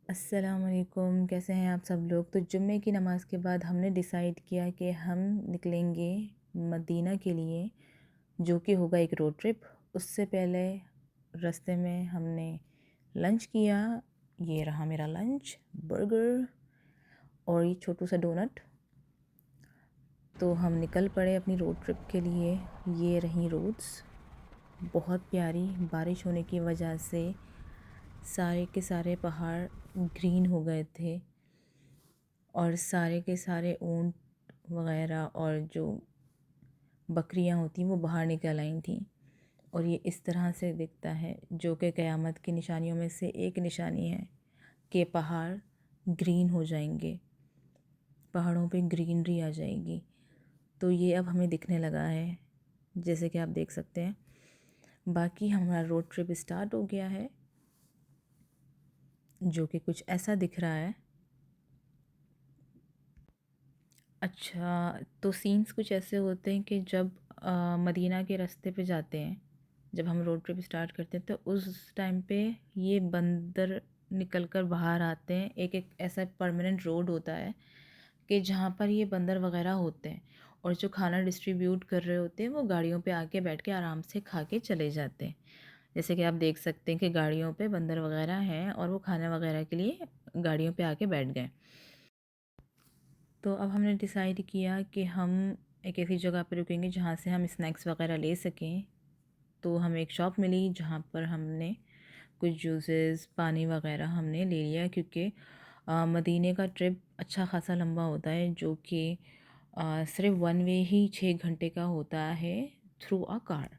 अस्सलामुअलैकुम, कैसे हैं आप सब लोग। तो जुम्मे की नमाज़ के बाद हमने डिसाइड किया कि हम निकलेंगे मदीना के लिए, जो कि होगा एक रोड ट्रिप। उससे पहले रास्ते में हमने लंच किया। ये रहा मेरा लंच, बर्गर और ये छोटू सा डोनट। तो हम निकल पड़े अपनी रोड ट्रिप के लिए। ये रही रोड्स, बहुत प्यारी। बारिश होने की वजह से सारे के सारे पहाड़ ग्रीन हो गए थे और सारे के सारे ऊंट वगैरह और जो बकरियां होती वो बाहर निकल आई थी। और ये इस तरह से दिखता है, जो कि क़यामत की निशानियों में से एक निशानी है कि पहाड़ ग्रीन हो जाएंगे, पहाड़ों पे ग्रीनरी आ जाएगी। तो ये अब हमें दिखने लगा है, जैसे कि आप देख सकते हैं। बाकी हमारा रोड ट्रिप स्टार्ट हो गया है, जो कि कुछ ऐसा दिख रहा है। अच्छा, तो सीन्स कुछ ऐसे होते हैं कि जब मदीना के रास्ते पे जाते हैं, जब हम रोड ट्रिप स्टार्ट करते हैं, तो उस टाइम पे ये बंदर निकल कर बाहर आते हैं। एक एक ऐसा परमानेंट रोड होता है कि जहाँ पर ये बंदर वगैरह होते हैं, और जो खाना डिस्ट्रीब्यूट कर रहे होते हैं वो गाड़ियों पे आके बैठ के आराम से खा के चले जाते हैं। जैसे कि आप देख सकते हैं कि गाड़ियों पे बंदर वगैरह हैं और वो खाने वगैरह के लिए गाड़ियों पे आके बैठ गए। तो अब हमने डिसाइड किया कि हम एक ऐसी जगह पर रुकेंगे जहाँ से हम स्नैक्स वगैरह ले सकें। तो हमें एक शॉप मिली जहाँ पर हमने कुछ जूसेस, पानी वगैरह हमने ले लिया, क्योंकि मदीने का ट्रिप अच्छा खासा लंबा होता है, जो कि सिर्फ वन वे ही 6 घंटे का होता है थ्रू अ कार।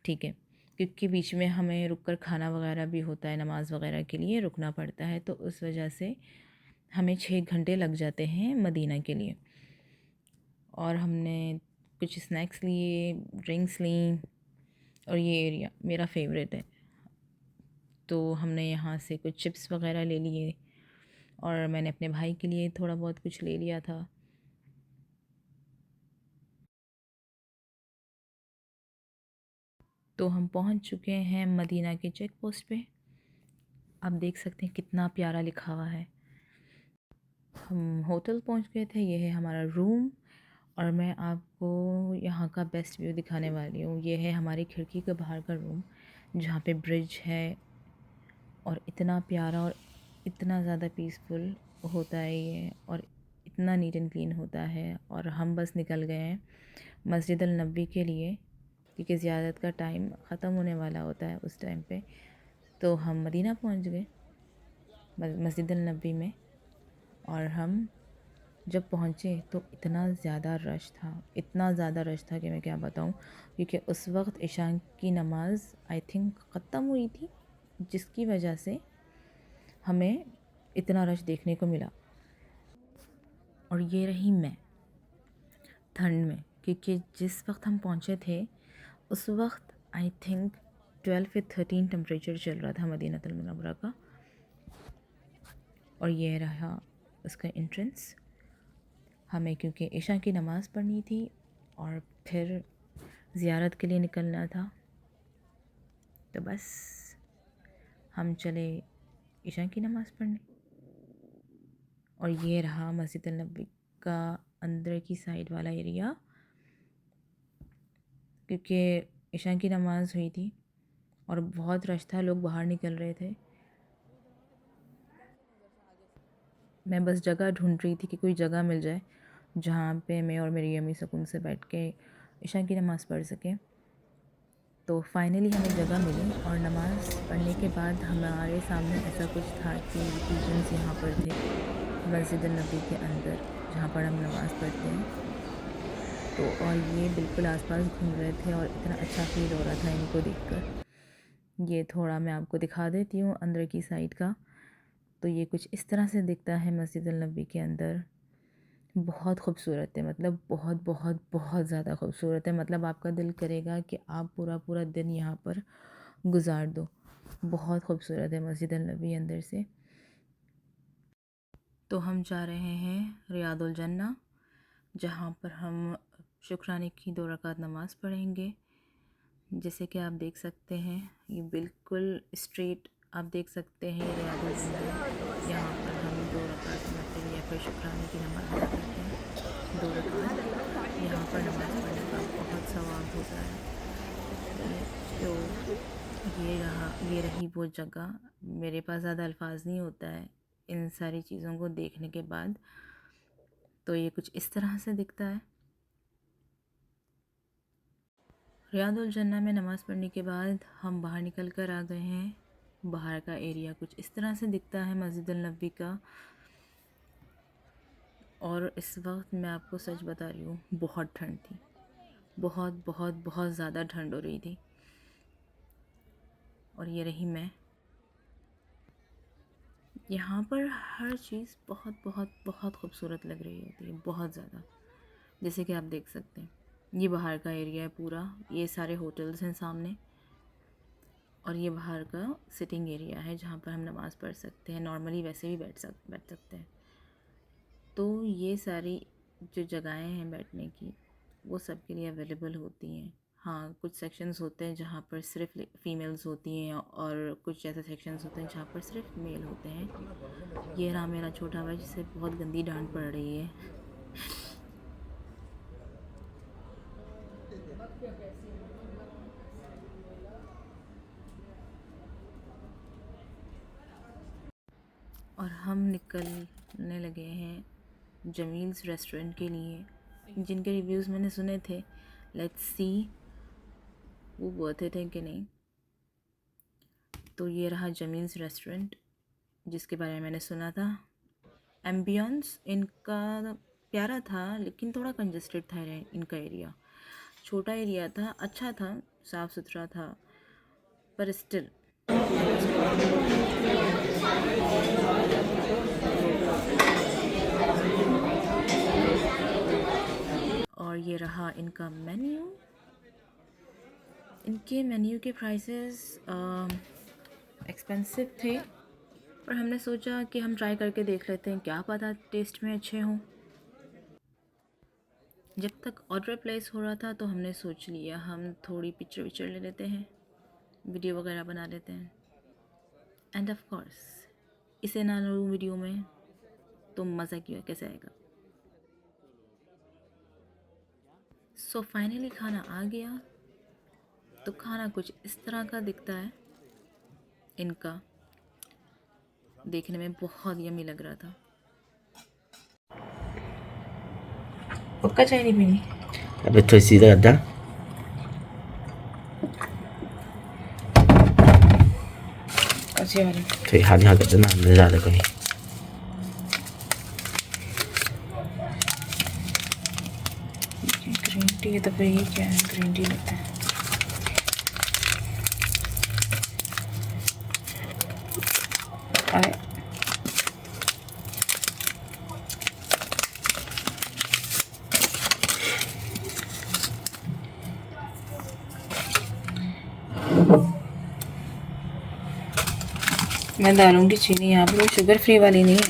ठीक है, क्योंकि बीच में हमें रुक कर खाना वगैरह भी होता है, नमाज़ वगैरह के लिए रुकना पड़ता है, तो उस वजह से हमें 6 घंटे लग जाते हैं मदीना के लिए। और हमने कुछ स्नैक्स लिए, ड्रिंक्स ली। और ये एरिया मेरा फेवरेट है, तो हमने यहाँ से कुछ चिप्स वगैरह ले लिए और मैंने अपने भाई के लिए थोड़ा बहुत कुछ ले लिया था। तो हम पहुँच चुके हैं मदीना के चेक पोस्ट पे। आप देख सकते हैं कितना प्यारा लिखा हुआ है। हम होटल पहुँच गए थे, ये है हमारा रूम। और मैं आपको यहाँ का बेस्ट व्यू दिखाने वाली हूँ। ये है हमारी खिड़की के बाहर का रूम, जहाँ पे ब्रिज है, और इतना प्यारा और इतना ज़्यादा पीसफुल होता है ये, और इतना नीट एंड क्लीन होता है। और हम बस निकल गए हैं मस्जिद अल नबी के लिए, क्योंकि ज़ियारत का टाइम ख़त्म होने वाला होता है उस टाइम पे। तो हम मदीना पहुंच गए मस्जिद अल नबी में। और हम जब पहुँचे तो इतना ज़्यादा रश था, इतना ज़्यादा रश था कि मैं क्या बताऊँ, क्योंकि उस वक्त इशा की नमाज़ आई थिंक ख़त्म हुई थी, जिसकी वजह से हमें इतना रश देखने को मिला। और ये रही मैं ठंड में, क्योंकि जिस वक्त हम पहुँचे थे उस वक्त आई थिंक 12 या 13 टेम्परेचर चल रहा था मदीनातुल मुनव्वरा का। और ये रहा उसका एंट्रेंस। हमें क्योंकि इशा की नमाज़ पढ़नी थी और फिर ज़ियारत के लिए निकलना था, तो बस हम चले इशा की नमाज़ पढ़ने। और ये रहा मस्जिद अल नबी का अंदर की साइड वाला एरिया, क्योंकि इशा की नमाज़ हुई थी और बहुत रश था, लोग बाहर निकल रहे थे। मैं बस जगह ढूंढ रही थी कि कोई जगह मिल जाए जहाँ पे मैं और मेरी अम्मी सुकून से बैठ के इशा की नमाज़ पढ़ सकें। तो फाइनली हमें जगह मिली, और नमाज़ पढ़ने के बाद हमारे सामने ऐसा कुछ था कि पिजन्स यहाँ पर थे मस्जिद नबी के अंदर, जहाँ पर हम नमाज़ पढ़ते हैं। तो और ये बिल्कुल आसपास घूम रहे थे और इतना अच्छा फ़ील हो रहा था इनको देखकर। ये थोड़ा मैं आपको दिखा देती हूँ अंदर की साइड का। तो ये कुछ इस तरह से दिखता है मस्जिद नबी के अंदर। बहुत खूबसूरत है, मतलब बहुत बहुत बहुत ज़्यादा खूबसूरत है। मतलब आपका दिल करेगा कि आप पूरा पूरा दिन यहाँ पर गुजार दो। बहुत खूबसूरत है मस्जिद नबी अंदर से। तो हम जा रहे हैं रियादुल जन्ना, जहाँ पर हम शुक्राने की 2 रकात नमाज़ पढ़ेंगे। जैसे कि आप देख सकते हैं, ये बिल्कुल स्ट्रेट आप देख सकते हैं रियादुल जन्ना। यहाँ शुक्राने की नमाज़ अदा करते हैं 2 रकात। यहाँ पर नमाज़ पढ़ने का बहुत सवाब होता है। तो ये रही वो जगह। मेरे पास ज़्यादा अल्फाज नहीं होता है इन सारी चीज़ों को देखने के बाद। तो ये कुछ इस तरह से दिखता है। रियादुल जन्ना में नमाज़ पढ़ने के बाद हम बाहर निकल कर आ गए हैं। बाहर का एरिया कुछ इस तरह से दिखता है मस्जिद नबी का। और इस वक्त मैं आपको सच बता रही हूँ, बहुत ठंड थी, बहुत बहुत बहुत ज़्यादा ठंड हो रही थी। और ये रही मैं। यहाँ पर हर चीज़ बहुत बहुत बहुत खूबसूरत लग रही होती है, बहुत ज़्यादा। जैसे कि आप देख सकते हैं, ये बाहर का एरिया है पूरा, ये सारे होटल्स हैं सामने। और ये बाहर का सिटिंग एरिया है जहाँ पर हम नमाज़ पढ़ सकते हैं। नॉर्मली वैसे भी बैठ सकते हैं। तो ये सारी जो जगहें हैं बैठने की, वो सब के लिए अवेलेबल होती हैं। हाँ, कुछ सेक्शंस होते हैं जहाँ पर सिर्फ फ़ीमेल्स होती हैं और कुछ ऐसे सेक्शंस होते हैं जहाँ पर सिर्फ मेल होते हैं। ये रहा मेरा छोटा भाई जिसे बहुत गंदी डांट पड़ रही है। और हम निकलने लगे हैं जमील्स रेस्टोरेंट के लिए, जिनके रिव्यूज़ मैंने सुने थे। लेट्स सी वो वर्थ इट है कि नहीं। तो ये रहा जमील्स रेस्टोरेंट जिसके बारे में मैंने सुना था। एम्बियंस इनका प्यारा था, लेकिन थोड़ा कंजस्टेड था इनका एरिया। छोटा एरिया था, अच्छा था, साफ़ सुथरा था, पर स्टिल। और ये रहा इनका मेन्यू। इनके मेन्यू के प्राइसेस एक्सपेंसिव थे, पर हमने सोचा कि हम ट्राई करके देख लेते हैं, क्या पता टेस्ट में अच्छे हों। जब तक ऑर्डर प्लेस हो रहा था तो हमने सोच लिया हम थोड़ी पिक्चर विक्चर ले लेते हैं, वीडियो वगैरह बना लेते हैं। एंड ऑफ कोर्स इसे ना लूँ वीडियो में तो मज़ा क्यों कैसे आएगा। सो फाइनली खाना आ गया। तो खाना कुछ इस तरह का दिखता है। इनका देखने में बहुत यम्मी लग रहा था। पक्का चाय नहीं पीनी? अबे थोड़ी सीधा गड्ढा अच्छी वाली थोड़ी हाथ यहाँ करते ना अंदर ज़्यादा कहीं ग्रीन टी है। तो फिर ये क्या है? ग्रीन टी लेते हैं। आए मैं डालूंगी चीनी यहाँ पर, शुगर फ्री वाली नहीं है।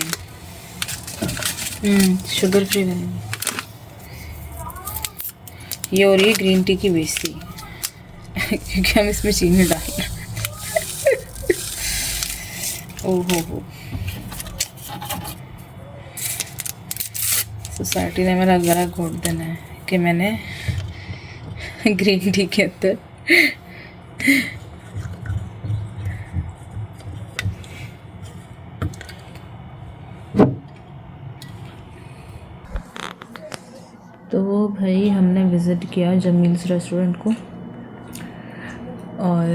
शुगर फ्री वाली नहीं। ये हो रही है ग्रीन टी की बेइज्जती क्योंकि हम इसमें चीनी डाल रहे हैं। ओहो, सोसाइटी ने मेरा गला घोट देना है कि मैंने ग्रीन टी के अंदर तो भाई हमने विज़िट किया जमील्स रेस्टोरेंट को, और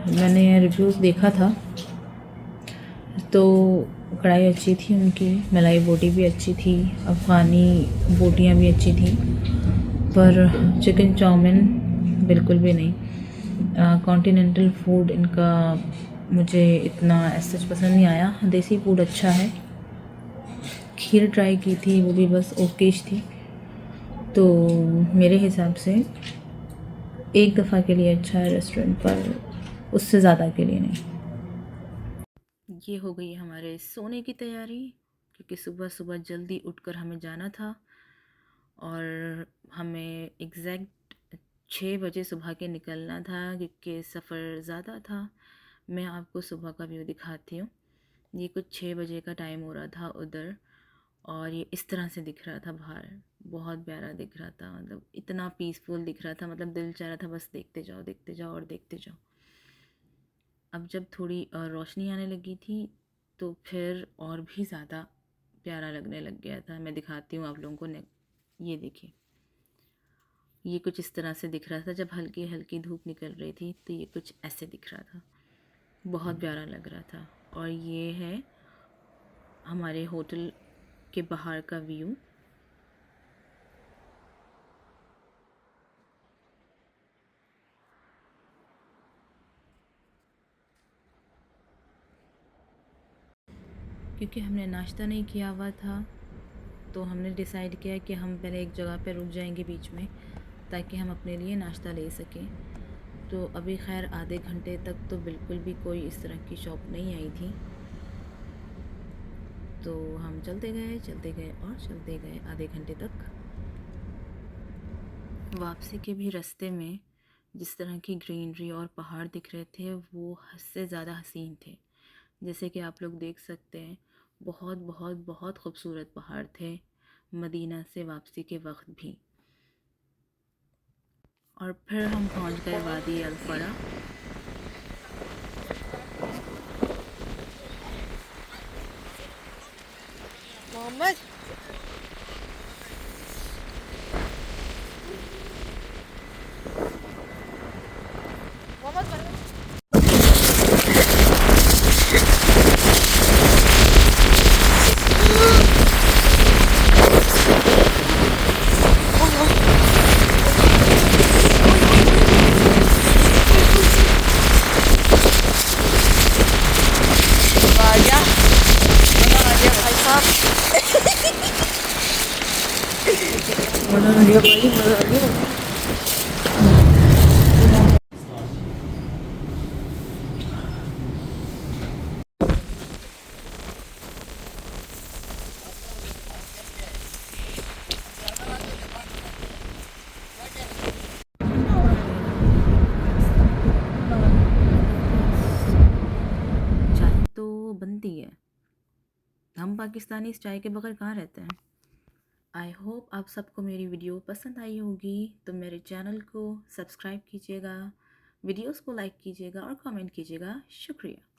मैंने रिव्यूज़ देखा था। तो कढ़ाई अच्छी थी उनकी, मलाई बोटी भी अच्छी थी, अफ़गानी बोटियाँ भी अच्छी थी, पर चिकन चाउमीन बिल्कुल भी नहीं। कॉन्टिनेंटल फूड इनका मुझे इतना सच पसंद नहीं आया। देसी फूड अच्छा है। खीर ट्राई की थी, वो भी बस ओकेश थी। तो मेरे हिसाब से एक दफ़ा के लिए अच्छा है रेस्टोरेंट, पर उससे ज़्यादा के लिए नहीं। ये हो गई हमारे सोने की तैयारी, क्योंकि सुबह सुबह जल्दी उठकर हमें जाना था और हमें एग्जैक्ट 6 बजे सुबह के निकलना था, क्योंकि सफ़र ज़्यादा था। मैं आपको सुबह का व्यू दिखाती हूँ। ये कुछ 6 बजे का टाइम हो रहा था उधर, और ये इस तरह से दिख रहा था बाहर, बहुत प्यारा दिख रहा था, मतलब इतना पीसफुल दिख रहा था, मतलब दिल चाह रहा था बस देखते जाओ और देखते जाओ। अब जब थोड़ी रोशनी आने लगी थी तो फिर और भी ज़्यादा प्यारा लगने लग गया था। मैं दिखाती हूँ आप लोगों को ये देखिए, ये कुछ इस तरह से दिख रहा था। जब हल्की हल्की धूप निकल रही थी तो ये कुछ ऐसे दिख रहा था, बहुत प्यारा लग रहा था। और ये है हमारे होटल के बाहर का व्यू। क्योंकि हमने नाश्ता नहीं किया हुआ था तो हमने डिसाइड किया कि हम पहले एक जगह पर रुक जाएंगे बीच में, ताकि हम अपने लिए नाश्ता ले सकें। तो अभी खैर आधे घंटे तक तो बिल्कुल भी कोई इस तरह की शॉप नहीं आई थी, तो हम चलते गए और चलते गए आधे घंटे तक। वापसी के भी रास्ते में जिस तरह की ग्रीनरी और पहाड़ दिख रहे थे वो हद से ज़्यादा हसीन थे। जैसे कि आप लोग देख सकते हैं, बहुत बहुत बहुत खूबसूरत पहाड़ थे मदीना से वापसी के वक्त भी। और फिर हम पहुंच गए वादी अल फरा। मोहम्मद मोहम्मद आ गया भाई साहब। मजा आ गया भाई, मजा आ गया। चाय तो बनती है, हम पाकिस्तानी इस चाय के बगैर कहाँ रहते हैं। आई होप आप सबको मेरी वीडियो पसंद आई होगी, तो मेरे चैनल को सब्सक्राइब कीजिएगा, वीडियोस को लाइक कीजिएगा और कमेंट कीजिएगा। शुक्रिया।